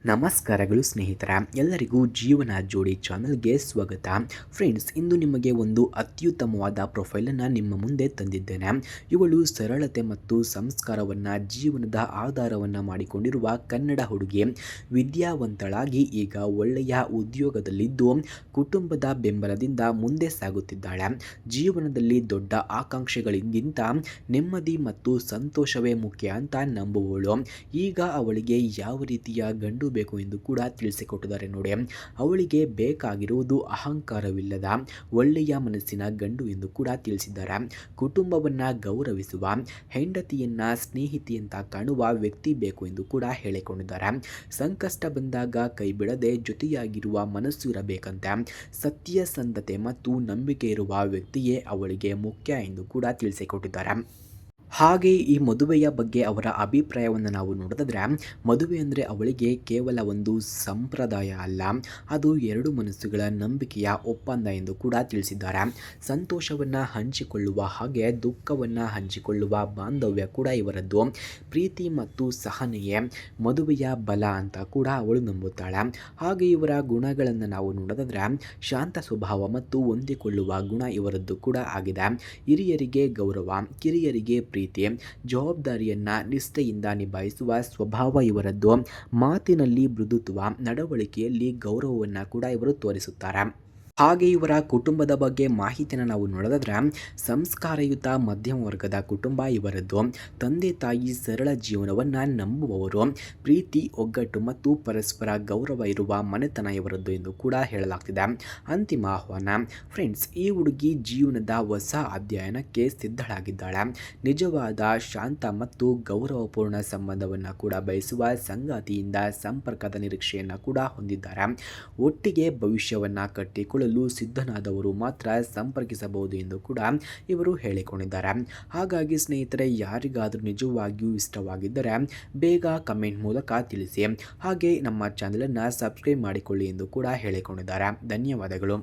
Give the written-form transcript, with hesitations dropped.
ನಮಸ್ಕಾರಗಳು ಸ್ನೇಹಿತರ ಎಲ್ಲರಿಗೂ ಜೀವನ ಜೋಡಿ ಚಾನಲ್ಗೆ ಸ್ವಾಗತ. ಫ್ರೆಂಡ್ಸ್, ಇಂದು ನಿಮಗೆ ಒಂದು ಅತ್ಯುತ್ತಮವಾದ ಪ್ರೊಫೈಲನ್ನು ನಿಮ್ಮ ಮುಂದೆ ತಂದಿದ್ದೇನೆ. ಇವಳು ಸರಳತೆ ಮತ್ತು ಸಂಸ್ಕಾರವನ್ನು ಜೀವನದ ಆಧಾರವನ್ನು ಮಾಡಿಕೊಂಡಿರುವ ಕನ್ನಡ ಹುಡುಗಿ. ವಿದ್ಯಾವಂತಳಾಗಿ ಈಗ ಒಳ್ಳೆಯ ಉದ್ಯೋಗದಲ್ಲಿದ್ದು ಕುಟುಂಬದ ಬೆಂಬಲದಿಂದ ಮುಂದೆ ಸಾಗುತ್ತಿದ್ದಾಳೆ. ಜೀವನದಲ್ಲಿ ದೊಡ್ಡ ಆಕಾಂಕ್ಷೆಗಳಿಗಿಂತ ನೆಮ್ಮದಿ ಮತ್ತು ಸಂತೋಷವೇ ಮುಖ್ಯ ಅಂತ ನಂಬುವವಳು. ಈಗ ಅವಳಿಗೆ ಯಾವ ರೀತಿಯ ಗಂಡು ಬೇಕು ಎಂದು ಕೂಡ ತಿಳಿಸಿಕೊಟ್ಟಿದ್ದಾರೆ ನೋಡಿ. ಅವಳಿಗೆ ಬೇಕಾಗಿರುವುದು ಅಹಂಕಾರವಿಲ್ಲದ ಒಳ್ಳೆಯ ಮನಸ್ಸಿನ ಗಂಡು ಎಂದು ಕೂಡ ತಿಳಿಸಿದ್ದಾರೆ. ಕುಟುಂಬವನ್ನ ಗೌರವಿಸುವ, ಹೆಂಡತಿಯನ್ನ ಸ್ನೇಹಿತೆಯಂತ ಕಾಣುವ ವ್ಯಕ್ತಿ ಬೇಕು ಎಂದು ಕೂಡ ಹೇಳಿಕೊಂಡಿದ್ದಾರೆ. ಸಂಕಷ್ಟ ಬಂದಾಗ ಕೈ ಬಿಡದೆ ಜೊತೆಯಾಗಿರುವ ಮನಸ್ಸು ಇರಬೇಕಂತೆ. ಸತ್ಯಸಂಧತೆ ಮತ್ತು ನಂಬಿಕೆ ಇರುವ ವ್ಯಕ್ತಿಯೇ ಅವಳಿಗೆ ಮುಖ್ಯ ಎಂದು ಕೂಡ ತಿಳಿಸಿಕೊಟ್ಟಿದ್ದಾರೆ. ಹಾಗೆ ಈ ಮದುವೆಯ ಬಗ್ಗೆ ಅವರ ಅಭಿಪ್ರಾಯವನ್ನು ನಾವು ನೋಡಿದ್ರೆ, ಮದುವೆ ಅಂದರೆ ಅವಳಿಗೆ ಕೇವಲ ಒಂದು ಸಂಪ್ರದಾಯ ಅಲ್ಲ, ಅದು ಎರಡು ಮನಸ್ಸುಗಳ ನಂಬಿಕೆಯ ಒಪ್ಪಂದ ಎಂದು ಕೂಡ ತಿಳಿಸಿದ್ದಾರೆ. ಸಂತೋಷವನ್ನು ಹಂಚಿಕೊಳ್ಳುವ ಹಾಗೆ ದುಃಖವನ್ನು ಹಂಚಿಕೊಳ್ಳುವ ಬಾಂಧವ್ಯ ಕೂಡ ಇವರದ್ದು. ಪ್ರೀತಿ ಮತ್ತು ಸಹನೆಯೇ ಮದುವೆಯ ಬಲ ಅಂತ ಕೂಡ ಅವಳು ನಂಬುತ್ತಾಳೆ. ಹಾಗೆ ಇವರ ಗುಣಗಳನ್ನು ನಾವು ನೋಡಿದ್ರೆ, ಶಾಂತ ಸ್ವಭಾವ ಮತ್ತು ಹೊಂದಿಕೊಳ್ಳುವ ಗುಣ ಇವರದ್ದು ಕೂಡ ಆಗಿದೆ. ಹಿರಿಯರಿಗೆ ಗೌರವ, ಕಿರಿಯರಿಗೆ ಪ್ರೀತಿ, ಜವಾಬ್ದಾರಿಯನ್ನ ನಿಷ್ಠೆಯಿಂದ ನಿಭಾಯಿಸುವ ಸ್ವಭಾವ ಇವರದ್ದು. ಮಾತಿನಲ್ಲಿ ಮೃದುತ್ವ, ನಡವಳಿಕೆಯಲ್ಲಿ ಗೌರವವನ್ನು ಕೂಡ ಇವರು ತೋರಿಸುತ್ತಾರೆ. ಹಾಗೆ ಇವರ ಕುಟುಂಬದ ಬಗ್ಗೆ ಮಾಹಿತಿಯನ್ನು ನಾವು ನೋಡೋದಾದ್ರೆ, ಸಂಸ್ಕಾರಯುತ ಮಧ್ಯಮ ವರ್ಗದ ಕುಟುಂಬ ಇವರದ್ದು. ತಂದೆ ತಾಯಿ ಸರಳ ಜೀವನವನ್ನು ನಂಬುವವರು. ಪ್ರೀತಿ, ಒಗ್ಗಟ್ಟು ಮತ್ತು ಪರಸ್ಪರ ಗೌರವ ಇರುವ ಮನೆತನ ಇವರದ್ದು ಎಂದು ಕೂಡ ಹೇಳಲಾಗ್ತಿದೆ. ಅಂತಿಮ ಆಹ್ವಾನ. ಫ್ರೆಂಡ್ಸ್, ಈ ಹುಡುಗಿ ಜೀವನದ ಹೊಸ ಅಧ್ಯಯನಕ್ಕೆ ಸಿದ್ಧಳಾಗಿದ್ದಾಳೆ. ನಿಜವಾದ ಶಾಂತ ಮತ್ತು ಗೌರವಪೂರ್ಣ ಸಂಬಂಧವನ್ನು ಕೂಡ ಬಯಸುವ ಸಂಗಾತಿಯಿಂದ ಸಂಪರ್ಕದ ನಿರೀಕ್ಷೆಯನ್ನು ಕೂಡ ಹೊಂದಿದ್ದಾರೆ. ಒಟ್ಟಿಗೆ ಭವಿಷ್ಯವನ್ನು ಕಟ್ಟಿಕೊಳ್ಳಲು ಸಿದ್ಧನಾದವರು ಮಾತ್ರ ಸಂಪರ್ಕಿಸಬಹುದು ಎಂದು ಕೂಡ ಇವರು ಹೇಳಿಕೊಂಡಿದ್ದಾರೆ. ಹಾಗಾಗಿ ಸ್ನೇಹಿತರೆ, ಯಾರಿಗಾದರೂ ನಿಜವಾಗಿಯೂ ಇಷ್ಟವಾಗಿದ್ದರೆ ಬೇಗ ಕಮೆಂಟ್ ಮೂಲಕ ತಿಳಿಸಿ. ಹಾಗೆ ನಮ್ಮ ಚಾನಲನ್ನು ಸಬ್ಸ್ಕ್ರೈಬ್ ಮಾಡಿಕೊಳ್ಳಿ ಎಂದು ಕೂಡ ಹೇಳಿಕೊಂಡಿದ್ದಾರೆ. ಧನ್ಯವಾದಗಳು.